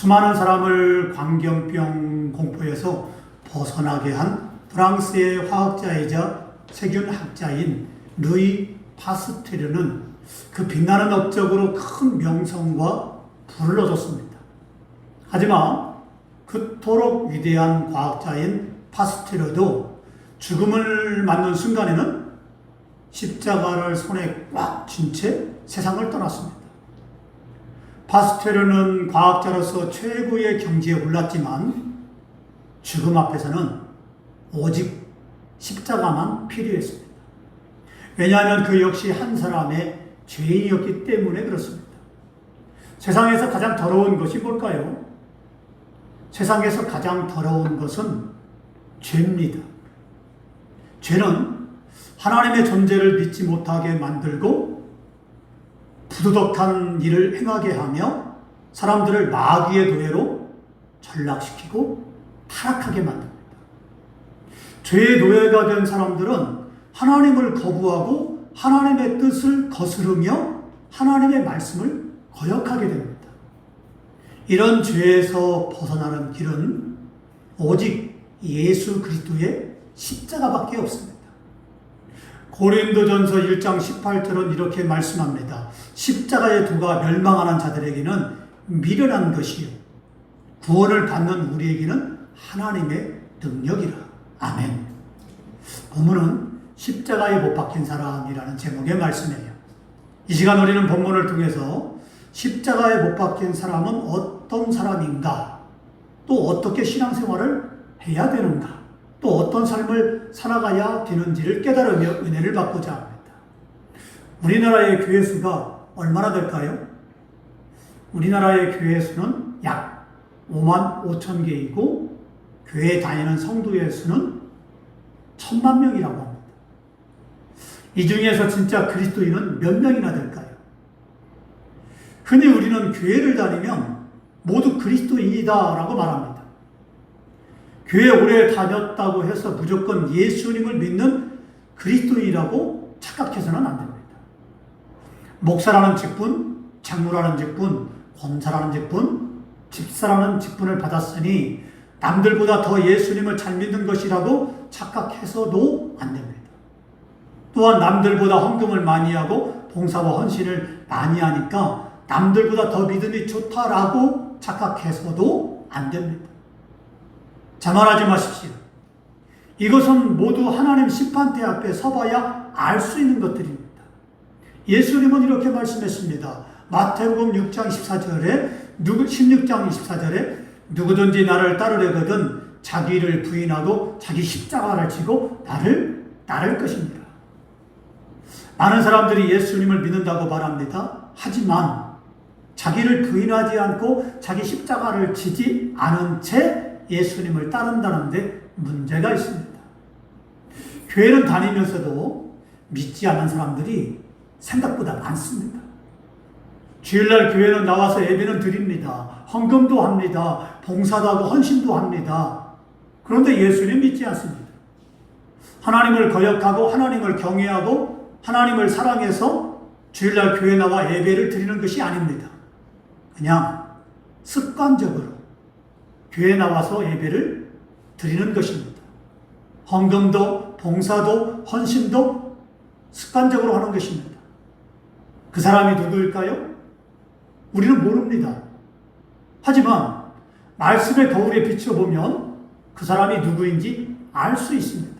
수많은 사람을 광견병 공포에서 벗어나게 한 프랑스의 화학자이자 세균학자인 루이 파스테르는 그 빛나는 업적으로 큰 명성과 부를 얻었습니다. 하지만 그토록 위대한 과학자인 파스테르도 죽음을 맞는 순간에는 십자가를 손에 꽉 쥔 채 세상을 떠났습니다. 파스테르는 과학자로서 최고의 경지에 올랐지만 죽음 앞에서는 오직 십자가만 필요했습니다. 왜냐하면 그 역시 한 사람의 죄인이었기 때문에 그렇습니다. 세상에서 가장 더러운 것이 뭘까요? 세상에서 가장 더러운 것은 죄입니다. 죄는 하나님의 존재를 믿지 못하게 만들고 부도덕한 일을 행하게 하며 사람들을 마귀의 노예로 전락시키고 타락하게 만듭니다. 죄의 노예가 된 사람들은 하나님을 거부하고 하나님의 뜻을 거스르며 하나님의 말씀을 거역하게 됩니다. 이런 죄에서 벗어나는 길은 오직 예수 그리스도의 십자가밖에 없습니다. 고린도전서 1장 18절은 이렇게 말씀합니다. 십자가의 도가 멸망하는 자들에게는 미련한 것이요 구원을 받는 우리에게는 하나님의 능력이라. 아멘. 본문은 십자가에 못 박힌 사람이라는 제목의 말씀이에요. 이 시간 우리는 본문을 통해서 십자가에 못 박힌 사람은 어떤 사람인가, 또 어떻게 신앙생활을 해야 되는가, 또 어떤 삶을 살아가야 되는지를 깨달으며 은혜를 받고자 합니다. 우리나라의 교회 수가 얼마나 될까요? 우리나라의 교회 수는 약 5만 5천 개이고 교회에 다니는 성도의 수는 1,000만 명이라고 합니다. 이 중에서 진짜 그리스도인은 몇 명이나 될까요? 흔히 우리는 교회를 다니면 모두 그리스도인이다라고 말합니다. 교회 오래 다녔다고 해서 무조건 예수님을 믿는 그리스도인이라고 착각해서는 안 됩니다. 목사라는 직분, 장로라는 직분, 권사라는 직분, 집사라는 직분을 받았으니 남들보다 더 예수님을 잘 믿는 것이라고 착각해서도 안 됩니다. 또한 남들보다 헌금을 많이 하고 봉사와 헌신을 많이 하니까 남들보다 더 믿음이 좋다라고 착각해서도 안 됩니다. 자만하지 마십시오. 이것은 모두 하나님 심판대 앞에 서봐야 알 수 있는 것들입니다. 예수님은 이렇게 말씀했습니다. 마태복음 6장 14절에 16장 24절에 누구든지 나를 따르려거든 자기를 부인하고 자기 십자가를 지고 나를 따를 것입니다. 많은 사람들이 예수님을 믿는다고 말합니다. 하지만 자기를 부인하지 않고 자기 십자가를 지지 않은 채 예수님을 따른다는데 문제가 있습니다. 교회는 다니면서도 믿지 않는 사람들이 생각보다 많습니다. 주일날 교회는 나와서 예배는 드립니다. 헌금도 합니다. 봉사도 하고 헌신도 합니다. 그런데 예수님 믿지 않습니다. 하나님을 거역하고 하나님을 경외하고 하나님을 사랑해서 주일날 교회 나와 예배를 드리는 것이 아닙니다. 그냥 습관적으로 교회 나와서 예배를 드리는 것입니다. 헌금도 봉사도 헌신도 습관적으로 하는 것입니다. 그 사람이 누구일까요? 우리는 모릅니다. 하지만 말씀의 거울에 비춰보면 그 사람이 누구인지 알 수 있습니다.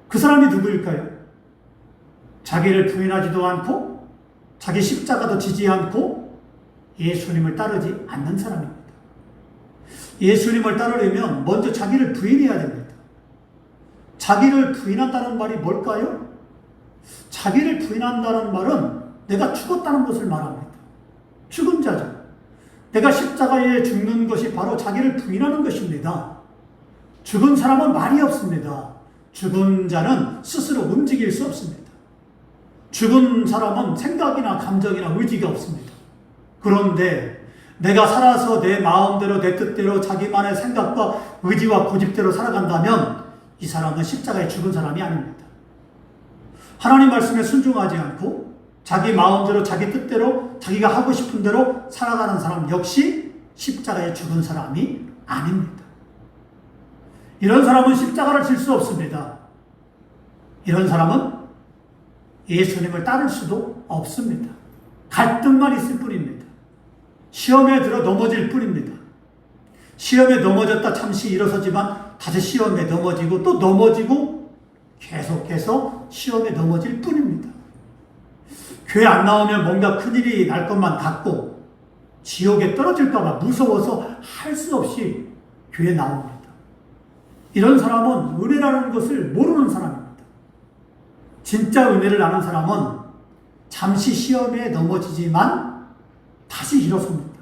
그 사람이 누구일까요? 자기를 부인하지도 않고 자기 십자가도 지지 않고 예수님을 따르지 않는 사람입니다. 예수님을 따르려면 먼저 자기를 부인해야 됩니다. 자기를 부인한다는 말이 뭘까요? 자기를 부인한다는 말은 내가 죽었다는 것을 말합니다. 죽은 자죠. 내가 십자가에 죽는 것이 바로 자기를 부인하는 것입니다. 죽은 사람은 말이 없습니다. 죽은 자는 스스로 움직일 수 없습니다. 죽은 사람은 생각이나 감정이나 의지가 없습니다. 그런데 내가 살아서 내 마음대로 내 뜻대로 자기만의 생각과 의지와 고집대로 살아간다면 이 사람은 십자가에 죽은 사람이 아닙니다. 하나님 말씀에 순종하지 않고 자기 마음대로 자기 뜻대로 자기가 하고 싶은 대로 살아가는 사람 역시 십자가에 죽은 사람이 아닙니다. 이런 사람은 십자가를 질 수 없습니다. 이런 사람은 예수님을 따를 수도 없습니다. 갈등만 있을 뿐입니다. 시험에 들어 넘어질 뿐입니다. 시험에 넘어졌다 잠시 일어서지만 다시 시험에 넘어지고 또 넘어지고 계속해서 시험에 넘어질 뿐입니다. 교회 안 나오면 뭔가 큰일이 날 것만 같고 지옥에 떨어질까 봐 무서워서 할 수 없이 교회에 나옵니다. 이런 사람은 은혜라는 것을 모르는 사람입니다. 진짜 은혜를 아는 사람은 잠시 시험에 넘어지지만 다시 일어섭니다.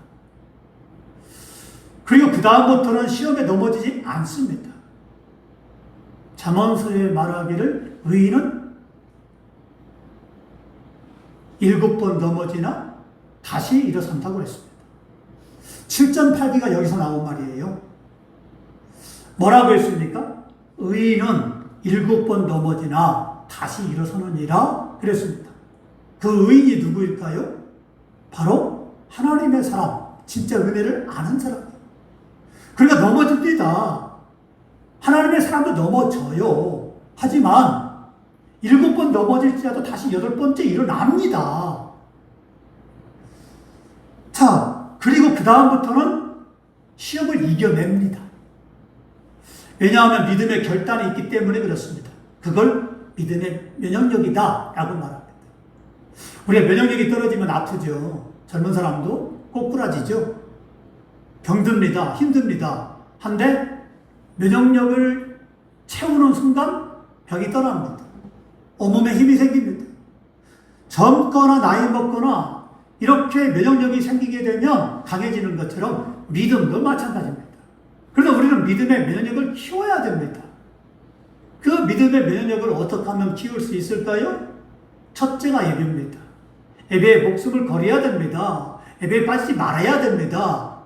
그리고 그 다음부터는 시험에 넘어지지 않습니다. 잠언서에 말하기를 의인은 7번 넘어지나 다시 일어선다고 했습니다. 7전 8기가 여기서 나온 말이에요. 뭐라고 했습니까? 의인은 7번 넘어지나 다시 일어서느니라 그랬습니다. 그 의인이 누구일까요? 바로 하나님의 사람, 진짜 은혜를 아는 사람이에요. 그러니까 넘어집니다. 하나님의 사람도 넘어져요. 하지만 7번 넘어질지라도 다시 8번째 일어납니다. 자, 그리고 그 다음부터는 시험을 이겨냅니다. 왜냐하면 믿음의 결단이 있기 때문에 그렇습니다. 그걸 믿음의 면역력이다 라고 말합니다. 우리가 면역력이 떨어지면 아프죠. 젊은 사람도 꼬꾸라지죠. 병듭니다. 힘듭니다. 한데 면역력을 채우는 순간 병이 떠납니다. 온몸에 힘이 생깁니다. 젊거나 나이 먹거나 이렇게 면역력이 생기게 되면 강해지는 것처럼 믿음도 마찬가지입니다. 그래서 우리는 믿음의 면역력을 키워야 됩니다. 그 믿음의 면역력을 어떻게 하면 키울 수 있을까요? 첫째가 예배입니다. 예배에 목숨을 걸어야 됩니다. 예배에 빠지지 말아야 됩니다.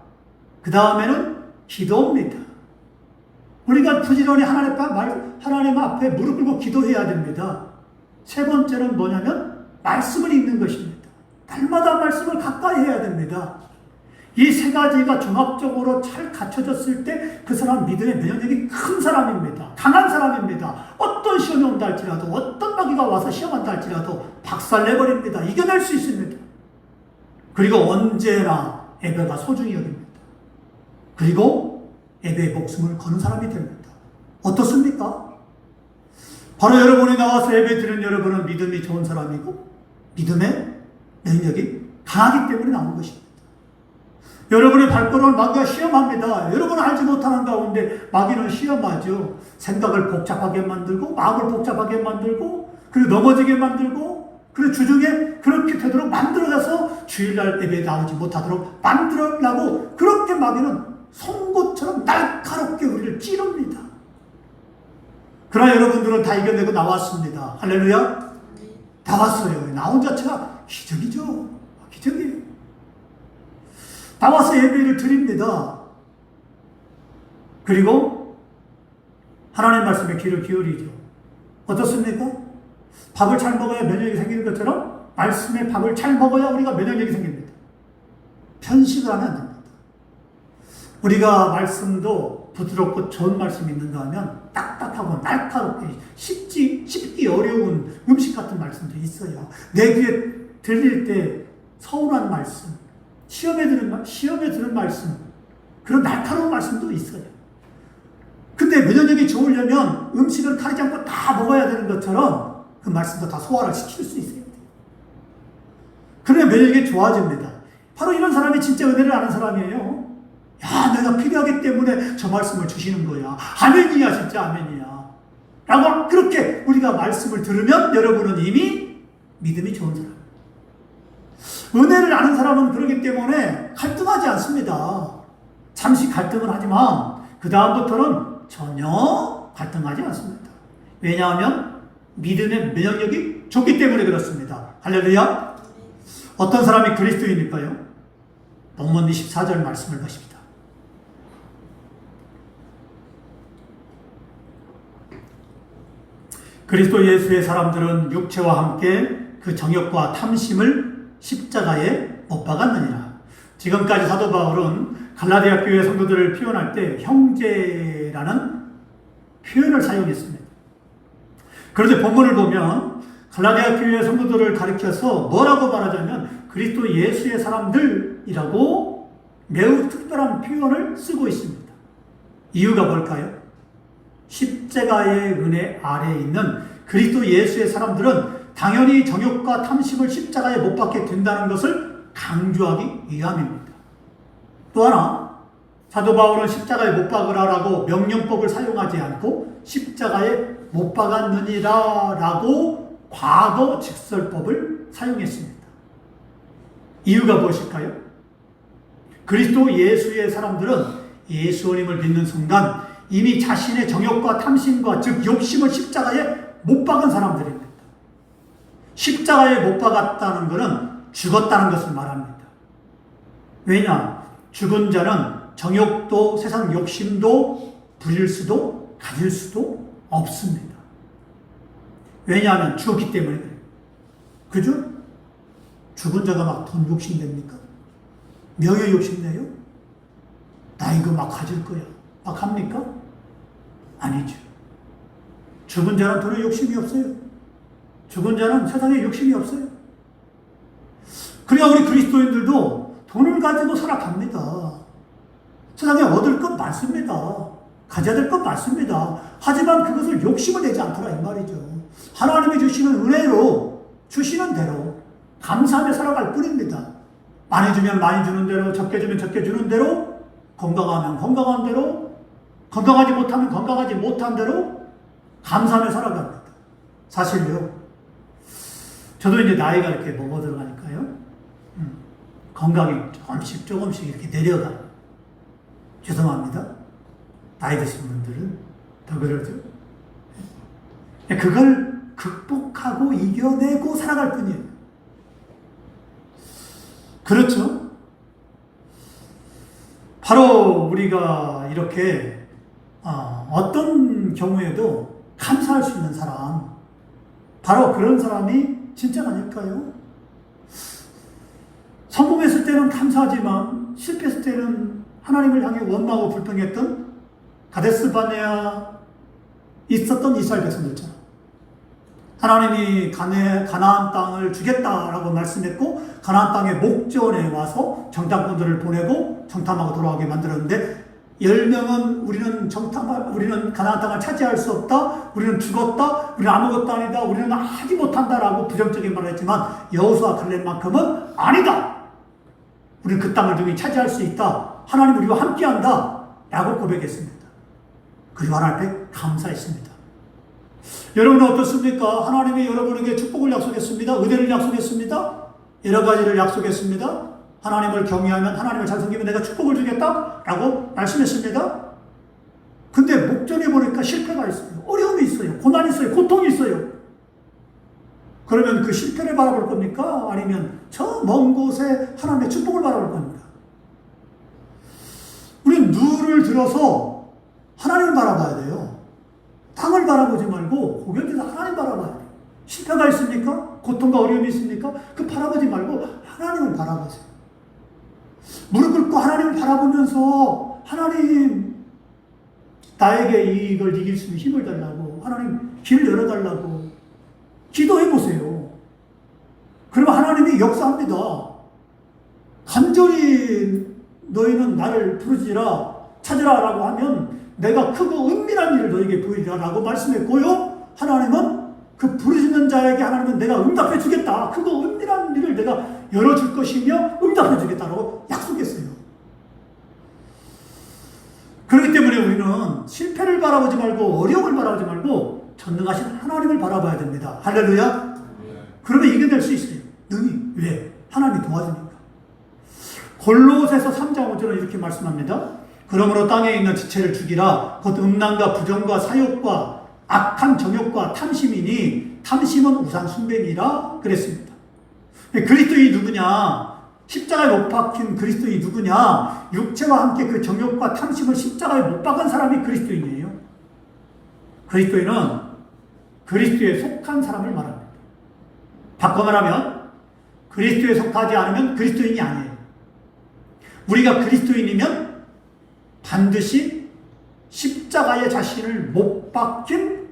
그 다음에는 기도입니다. 우리가 부지런히 하나님 앞에 무릎 꿇고 기도해야 됩니다. 세 번째는 뭐냐면 말씀을 읽는 것입니다. 날마다 말씀을 가까이 해야 됩니다. 이 세 가지가 종합적으로 잘 갖춰졌을 때 그 사람 믿음의 면역력이 큰 사람입니다. 강한 사람입니다. 어떤 시험이 온다 할지라도 어떤 마귀가 와서 시험한다 할지라도 박살내버립니다. 이겨낼 수 있습니다. 그리고 언제나 예배가 소중히 여깁니다. 그리고 예배의 목숨을 거는 사람이 됩니다. 어떻습니까? 바로 여러분이 나와서 예배 드리는 여러분은 믿음이 좋은 사람이고 믿음의 능력이 강하기 때문에 나온 것입니다. 여러분의 발걸음을 마귀가 시험합니다. 여러분은 알지 못하는 가운데 마귀는 시험하죠. 생각을 복잡하게 만들고 마음을 복잡하게 만들고 그리고 넘어지게 만들고 그리고 주중에 그렇게 되도록 만들어서 주일날 예배에 나오지 못하도록 만들어라고 그렇게 마귀는 송곳처럼 날카롭게 우리를 찌릅니다. 그러나 여러분들은 다 이겨내고 나왔습니다. 할렐루야. 나왔어요. 나온 자체가 기적이죠. 기적이에요. 나와서 예배를 드립니다. 그리고 하나님 말씀에 귀를 기울이죠. 어떻습니까? 밥을 잘 먹어야 면역력이 생기는 것처럼 말씀에 밥을 잘 먹어야 우리가 면역력이 생깁니다. 편식을 하면 안 됩니다. 우리가 말씀도 부드럽고 좋은 말씀이 있는가 하면 딱딱하고 날카롭게 씹기 어려운 음식 같은 말씀도 있어요. 내 귀에 들릴 때 서운한 말씀, 시험에 드는 말씀, 그런 날카로운 말씀도 있어요. 근데 면역력이 좋으려면 음식을 가리지 않고 다 먹어야 되는 것처럼 그 말씀도 다 소화를 시킬 수 있어야 돼요. 그러면 면역력이 좋아집니다. 바로 이런 사람이 진짜 은혜를 아는 사람이에요. 야, 내가 필요하기 때문에 저 말씀을 주시는 거야. 아멘이야, 진짜 아멘이야. 라고 그렇게 우리가 말씀을 들으면 여러분은 이미 믿음이 좋은 사람. 은혜를 아는 사람은 그러기 때문에 갈등하지 않습니다. 잠시 갈등을 하지만 그 다음부터는 전혀 갈등하지 않습니다. 왜냐하면 믿음의 면역력이 좋기 때문에 그렇습니다. 할렐루야. 어떤 사람이 그리스도인일까요? 본문 24절 말씀을 보십니다. 그리스도 예수의 사람들은 육체와 함께 그 정욕과 탐심을 십자가에 못 박았느니라. 지금까지 사도 바울은 갈라디아 교회 성도들을 표현할 때 형제라는 표현을 사용했습니다. 그런데 본문을 보면 갈라디아 교회 성도들을 가리켜서 뭐라고 말하자면 그리스도 예수의 사람들이라고 매우 특별한 표현을 쓰고 있습니다. 이유가 뭘까요? 십자가의 은혜 아래에 있는 그리스도 예수의 사람들은 당연히 정욕과 탐심을 십자가에 못 박게 된다는 것을 강조하기 위함입니다. 또 하나, 사도 바울은 십자가에 못 박으라라고 명령법을 사용하지 않고 십자가에 못 박았느니라 라고 과거 직설법을 사용했습니다. 이유가 무엇일까요? 그리스도 예수의 사람들은 예수님을 믿는 순간 이미 자신의 정욕과 탐심과 즉 욕심을 십자가에 못 박은 사람들입니다. 십자가에 못 박았다는 것은 죽었다는 것을 말합니다. 왜냐? 죽은 자는 정욕도 세상 욕심도 부릴 수도 가질 수도 없습니다. 왜냐하면 죽었기 때문에 그래요. 그죠? 죽은 자가 막 돈 욕심냅니까? 명예 욕심내요? 나 이거 막 가질 거야. 막 합니까? 아니죠. 죽은 자는 돈에 욕심이 없어요. 죽은 자는 세상에 욕심이 없어요. 그래야 우리 그리스도인들도 돈을 가지고 살아갑니다. 세상에 얻을 것 많습니다. 가져야 될 것 많습니다. 하지만 그것을 욕심을 내지 않더라 이 말이죠. 하나님이 주시는 은혜로 주시는 대로 감사하며 살아갈 뿐입니다. 많이 주면 많이 주는 대로, 적게 주면 적게 주는 대로, 건강하면 건강한 대로, 건강하지 못하면 건강하지 못한 대로 감사하며 살아갑니다. 사실요. 저도 이제 나이가 이렇게 먹어 들어가니까요. 건강이 조금씩 이렇게 내려가요. 죄송합니다. 나이 드신 분들은 더 그러죠. 그걸 극복하고 이겨내고 살아갈 뿐이에요. 그렇죠? 바로 우리가 이렇게 어떤 경우에도 감사할 수 있는 사람, 바로 그런 사람이 진짜 아닐까요? 성공했을 때는 감사하지만 실패했을 때는 하나님을 향해 원망하고 불평했던 가데스 바네아에 있었던 이스라엘 백성들처럼 하나님이 가나안 땅을 주겠다라고 말씀했고 가나안 땅의 목전에 와서 정탐꾼들을 보내고 정탐하고 돌아오게 만들었는데 10명은 우리는 가나안 땅을 차지할 수 없다. 우리는 죽었다. 우리는 아무것도 아니다. 우리는 하지 못한다라고 부정적인 말을 했지만 여호수아 갈렙만큼은 아니다. 우리는 그 땅을 능히 차지할 수 있다. 하나님 우리와 함께한다. 라고 고백했습니다. 그리고 하나님 앞에 감사했습니다. 여러분은 어떻습니까? 하나님이 여러분에게 축복을 약속했습니다. 은혜를 약속했습니다. 여러 가지를 약속했습니다. 하나님을 경외하면 하나님을 잘 섬기면 내가 축복을 주겠다 라고 말씀했습니다. 근데 목전에 보니까 실패가 있어요. 어려움이 있어요. 고난이 있어요. 고통이 있어요. 그러면 그 실패를 바라볼 겁니까? 아니면 저 먼 곳에 하나님의 축복을 바라볼 겁니까? 우리는 눈을 들어서 하나님을 바라봐야 돼요. 땅을 바라보지 말고 고개를 들어서 하나님 바라봐야 돼요. 실패가 있습니까? 고통과 어려움이 있습니까? 그 바라보지 말고 하나님을 바라보세요. 무릎 꿇고 하나님을 바라보면서 하나님 나에게 이걸 이길 수 있는 힘을 달라고 하나님 길을 열어달라고 기도해보세요. 그러면 하나님이 역사합니다. 간절히 너희는 나를 부르지라 찾으라 라고 하면 내가 크고 은밀한 일을 너에게 보이리라 라고 말씀했고요. 하나님은 그 부르시는 자에게 하나님은 내가 응답해 주겠다. 크고 은밀한 일을 내가 열어줄 것이며 응답해 주겠다라고 약속했어요. 그렇기 때문에 우리는 실패를 바라보지 말고 어려움을 바라보지 말고 전능하신 하나님을 바라봐야 됩니다. 할렐루야. 그러면 이겨낼 수 있어요. 능히. 왜? 하나님이 도와주니까. 골로새서 3장 5절은 이렇게 말씀합니다. 그러므로 땅에 있는 지체를 죽이라. 곧 음란과 부정과 사욕과 악한 정욕과 탐심이니 탐심은 우상 숭배니라 그랬습니다. 그리스도인이 누구냐? 십자가에 못 박힌 그리스도인이 누구냐? 육체와 함께 그 정욕과 탐심을 십자가에 못 박은 사람이 그리스도인이에요. 그리스도인은 그리스도에 속한 사람을 말합니다. 바꿔 말하면 그리스도에 속하지 않으면 그리스도인이 아니에요. 우리가 그리스도인이면 반드시 십자가의 자신을 못 박힌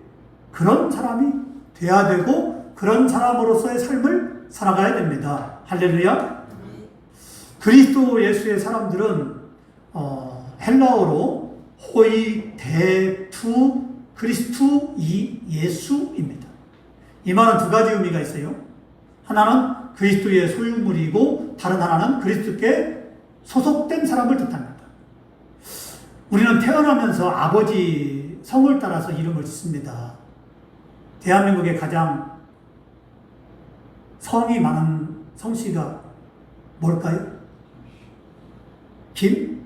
그런 사람이 돼야 되고 그런 사람으로서의 삶을 살아가야 됩니다. 할렐루야. 그리스도 예수의 사람들은 헬라어로 호이 데투 그리스투 이 예수입니다. 이 말은 두 가지 의미가 있어요. 하나는 그리스도의 소유물이고 다른 하나는 그리스도께 소속된 사람을 뜻합니다. 우리는 태어나면서 아버지 성을 따라서 이름을 짓습니다. 대한민국의 가장 성이 많은 성씨가 뭘까요? 김,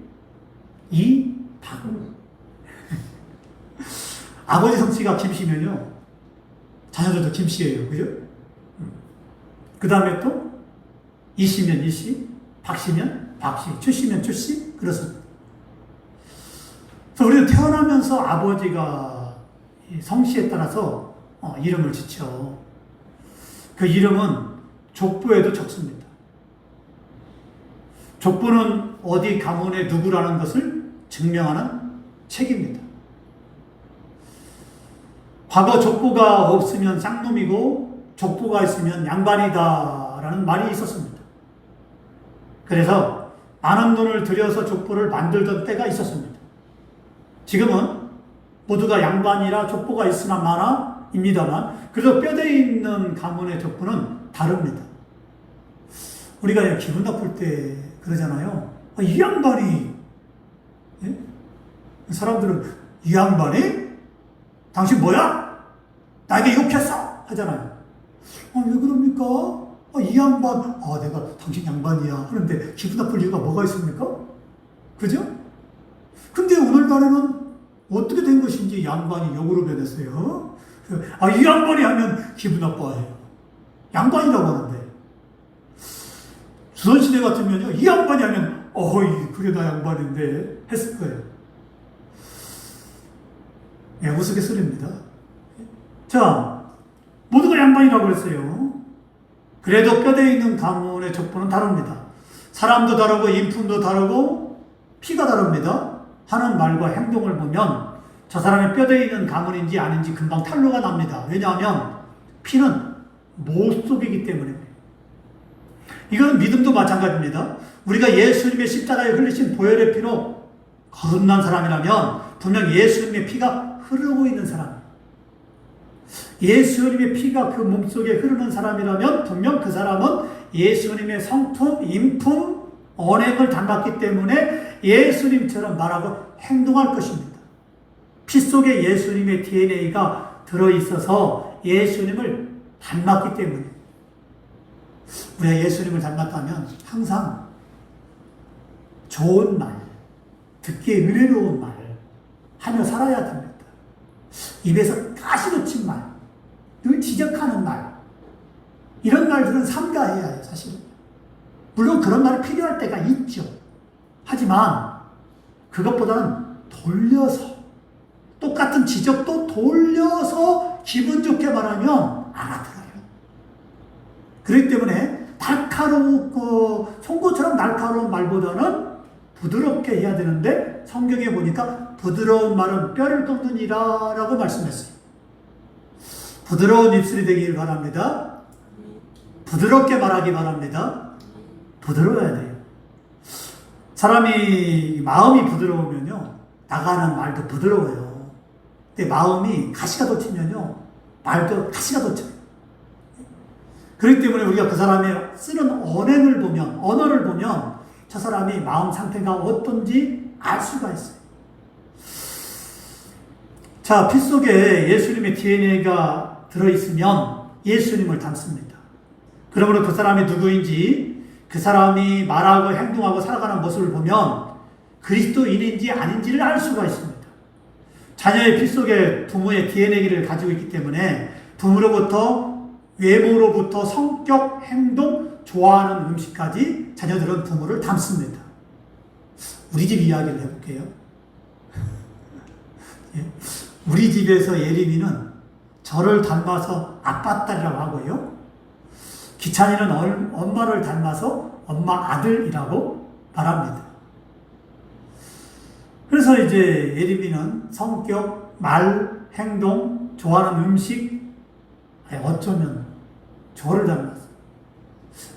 이, 박. 아버지 성씨가 김씨면요, 자녀들도 김씨예요. 그죠? 그 다음에 또 이씨면 이씨, 박씨면 박씨, 추씨면 추씨, 그렇습니다. 그래서 우리는 태어나면서 아버지가 성씨에 따라서 이름을 짓죠. 그 이름은 족보에도 적습니다. 족보는 어디 가문의 누구라는 것을 증명하는 책입니다. 과거 족보가 없으면 쌍놈이고 족보가 있으면 양반이다라는 말이 있었습니다. 그래서 많은 돈을 들여서 족보를 만들던 때가 있었습니다. 지금은 모두가 양반이라 족보가 있으나 마나입니다만 그래도 뼈대 있는 가문의 족보는 다릅니다. 우리가 기분 나쁠 때 그러잖아요. 이 양반이, 예? 사람들은 이 양반이? 당신 뭐야? 나에게 욕했어! 하잖아요. 왜 그럽니까? 이 양반, 내가 당신 양반이야 하는데 기분 나쁠 이유가 뭐가 있습니까? 그죠? 근데 오늘날에는 어떻게 된 것인지 양반이 욕으로 변했어요. 이 양반이 하면 기분 나빠해요. 양반이라고 하는데. 조선시대 같으면요, 이 양반이 하면, 그게 나 양반인데, 했을 거예요. 우스갯소리입니다. 자, 모두가 양반이라고 그랬어요. 그래도 뼈대 있는 가문의 족보는 다릅니다. 사람도 다르고, 인품도 다르고, 피가 다릅니다. 하는 말과 행동을 보면, 저 사람이 뼈대 있는 가문인지 아닌지 금방 탄로가 납니다. 왜냐하면, 피는 못 속이기 때문입니다. 이건 믿음도 마찬가지입니다. 우리가 예수님의 십자가에 흘리신 보혈의 피로 거듭난 사람이라면 분명 예수님의 피가 흐르고 있는 사람, 예수님의 피가 그 몸속에 흐르는 사람이라면 분명 그 사람은 예수님의 성품, 인품, 언행을 닮았기 때문에 예수님처럼 말하고 행동할 것입니다. 피 속에 예수님의 DNA가 들어있어서 예수님을 닮았기 때문에 우리가 예수님을 닮았다면 항상 좋은 말, 듣기에 은혜로운 말 하며 살아야 됩니다. 입에서 가시 돋친 말, 늘 지적하는 말, 이런 말들은 삼가해야 해요, 사실은. 물론 그런 말이 필요할 때가 있죠. 하지만 그것보다는 돌려서, 똑같은 지적도 돌려서 기분 좋게 말하면 알아들어요. 그렇기 때문에 날카롭고 송곳처럼 날카로운 말보다는 부드럽게 해야 되는데 성경에 보니까 부드러운 말은 뼈를 꺾느니라 라고 말씀했어요. 부드러운 입술이 되길 바랍니다. 부드럽게 말하기 바랍니다. 부드러워야 돼요. 사람이 마음이 부드러우면요, 나가는 말도 부드러워요. 근데 마음이 가시가 돋치면요, 말도 가시가 돋쳐요. 그렇기 때문에 우리가 그 사람의 쓰는 언행을 보면, 언어를 보면 저 사람이 마음 상태가 어떤지 알 수가 있어요. 자, 피 속에 예수님의 DNA가 들어있으면 예수님을 닮습니다. 그러므로 그 사람이 누구인지, 그 사람이 말하고 행동하고 살아가는 모습을 보면 그리스도인인지 아닌지를 알 수가 있습니다. 자녀의 피 속에 부모의 DNA를 가지고 있기 때문에 부모로부터, 외모로부터 성격, 행동, 좋아하는 음식까지 자녀들은 부모를 닮습니다. 우리 집 이야기를 해볼게요. 우리 집에서 예림이는 저를 닮아서 아빠 딸이라고 하고요. 기찬이는 엄마를 닮아서 엄마 아들이라고 말합니다. 그래서 이제 예림이는 성격, 말, 행동, 좋아하는 음식, 어쩌면 저를 닮았어요.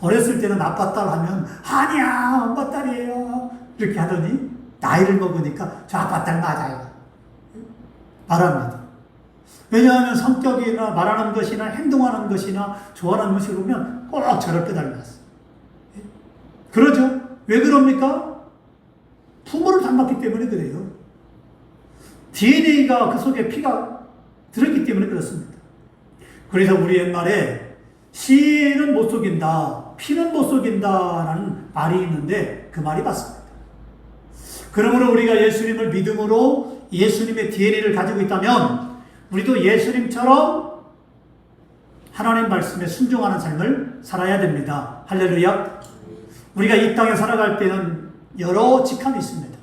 어렸을 때는 아빠 딸 하면 아니야 엄마 딸이에요 이렇게 하더니 나이를 먹으니까 저 아빠 딸 맞아요 말합니다. 왜냐하면 성격이나 말하는 것이나 행동하는 것이나 좋아하는 것을 보면 꼭 저렇게 닮았어요. 그러죠? 왜 그럽니까? 부모를 닮았기 때문에 그래요. DNA가 그 속에 피가 들었기 때문에 그렇습니다. 그래서 우리 옛말에 씨는 못 속인다, 피는 못 속인다 라는 말이 있는데 그 말이 맞습니다. 그러므로 우리가 예수님을 믿음으로 예수님의 DNA를 가지고 있다면 우리도 예수님처럼 하나님 말씀에 순종하는 삶을 살아야 됩니다. 할렐루야. 우리가 이 땅에 살아갈 때는 여러 직함이 있습니다.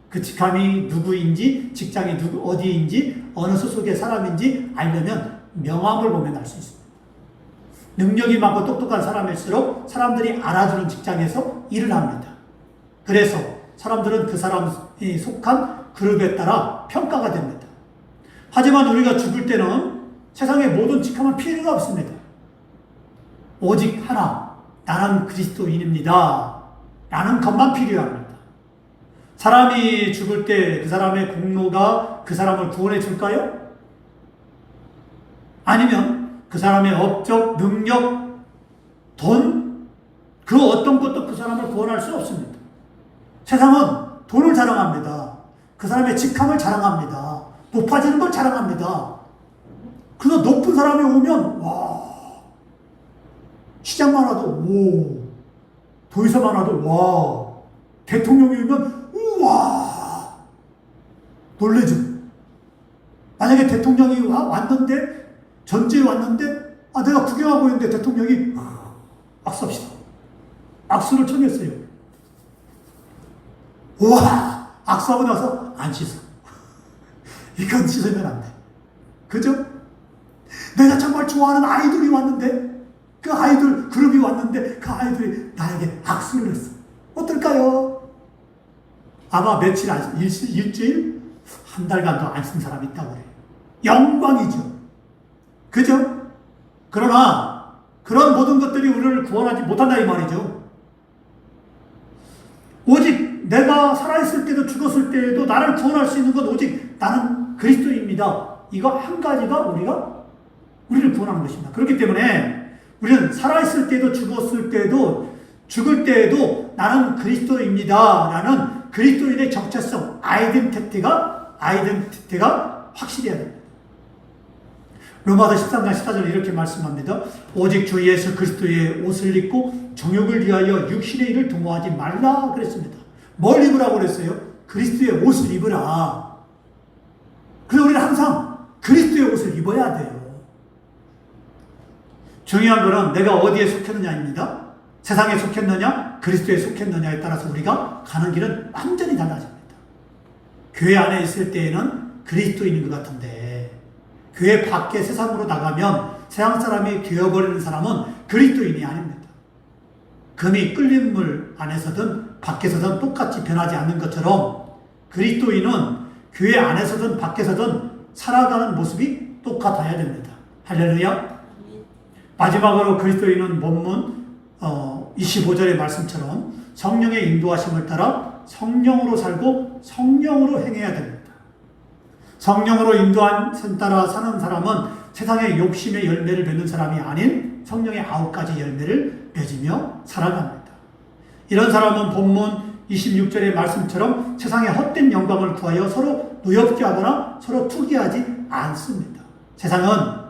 그 직함이 누구인지, 직장이 어디인지, 어느 소속의 사람인지 알려면 명함을 보면 알 수 있습니다. 능력이 많고 똑똑한 사람일수록 사람들이 알아주는 직장에서 일을 합니다. 그래서 사람들은 그 사람이 속한 그룹에 따라 평가가 됩니다. 하지만 우리가 죽을 때는 세상의 모든 직함은 필요가 없습니다. 오직 하나, 나는 그리스도인입니다 라는 것만 필요합니다. 사람이 죽을 때 그 사람의 공로가 그 사람을 구원해 줄까요? 아니면 그 사람의 업적, 능력, 돈, 그 어떤 것도 그 사람을 구원할 수 없습니다. 세상은 돈을 자랑합니다. 그 사람의 직함을 자랑합니다. 높아지는 걸 자랑합니다. 그래서 높은 사람이 오면 와, 시장만 와도 오, 도의사만 와도 와, 대통령이 오면 우와 놀래죠. 만약에 대통령이 왔는데 전주에 왔는데 내가 구경하고 있는데 대통령이 악수합시다. 악수를 청했어요. 우와 악수하고 나서 안 씻어. 이건 씻으면 안 돼. 그죠? 내가 정말 좋아하는 아이돌이 왔는데 그 아이돌 그룹이 왔는데 그 아이돌이 나에게 악수를 했어. 어떨까요? 아마 며칠, 일주일, 한 달간도 안 쓴 사람이 있다고 그래요. 영광이죠. 그죠? 그러나 그런 모든 것들이 우리를 구원하지 못한다 이 말이죠. 오직 내가 살아있을 때도 죽었을 때도 나를 구원할 수 있는 건 오직 나는 그리스도입니다. 이거 한 가지가 우리를 구원하는 것입니다. 그렇기 때문에 우리는 살아있을 때도 죽었을 때도 죽을 때에도 나는 그리스도입니다 라는 그리스도인의 정체성, 아이덴티티가 확실해야 됩니다. 로마서 13장 14절 이렇게 말씀합니다. 오직 주 예수 그리스도의 옷을 입고 정욕을 위하여 육신의 일을 도모하지 말라 그랬습니다. 뭘 입으라고 그랬어요? 그리스도의 옷을 입으라. 그래서 우리는 항상 그리스도의 옷을 입어야 돼요. 중요한 것은 내가 어디에 속했느냐입니다. 세상에 속했느냐, 그리스도에 속했느냐에 따라서 우리가 가는 길은 완전히 달라집니다. 교회 안에 있을 때에는 그리스도인인 것 같은데 교회 밖에 세상으로 나가면 세상 사람이 되어버리는 사람은 그리스도인이 아닙니다. 금이 끓는 물 안에서든 밖에서든 똑같이 변하지 않는 것처럼 그리스도인은 교회 안에서든 밖에서든 살아가는 모습이 똑같아야 됩니다. 할렐루야. 마지막으로 그리스도인은 본문 25절의 말씀처럼 성령의 인도하심을 따라 성령으로 살고 성령으로 행해야 됩니다. 성령으로 인도하심 따라 사는 사람은 세상의 욕심의 열매를 맺는 사람이 아닌 성령의 9가지 열매를 맺으며 살아갑니다. 이런 사람은 본문 26절의 말씀처럼 세상의 헛된 영광을 구하여 서로 노엽게 하거나 서로 투기하지 않습니다. 세상은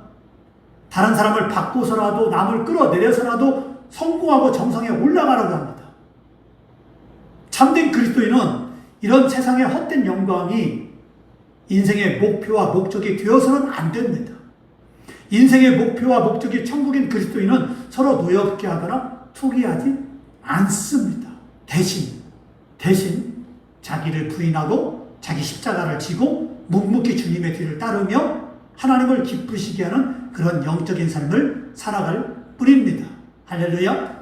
다른 사람을 바꿔서라도 남을 끌어내려서라도 성공하고 정상에 올라가려고 합니다. 참된 그리스도인은 이런 세상의 헛된 영광이 인생의 목표와 목적이 되어서는 안 됩니다. 인생의 목표와 목적이 천국인 그리스도인은 서로 노엽게 하거나 투기하지 않습니다. 대신 자기를 부인하고 자기 십자가를 지고 묵묵히 주님의 뒤를 따르며 하나님을 기쁘시게 하는 그런 영적인 삶을 살아갈 뿐입니다. 할렐루야.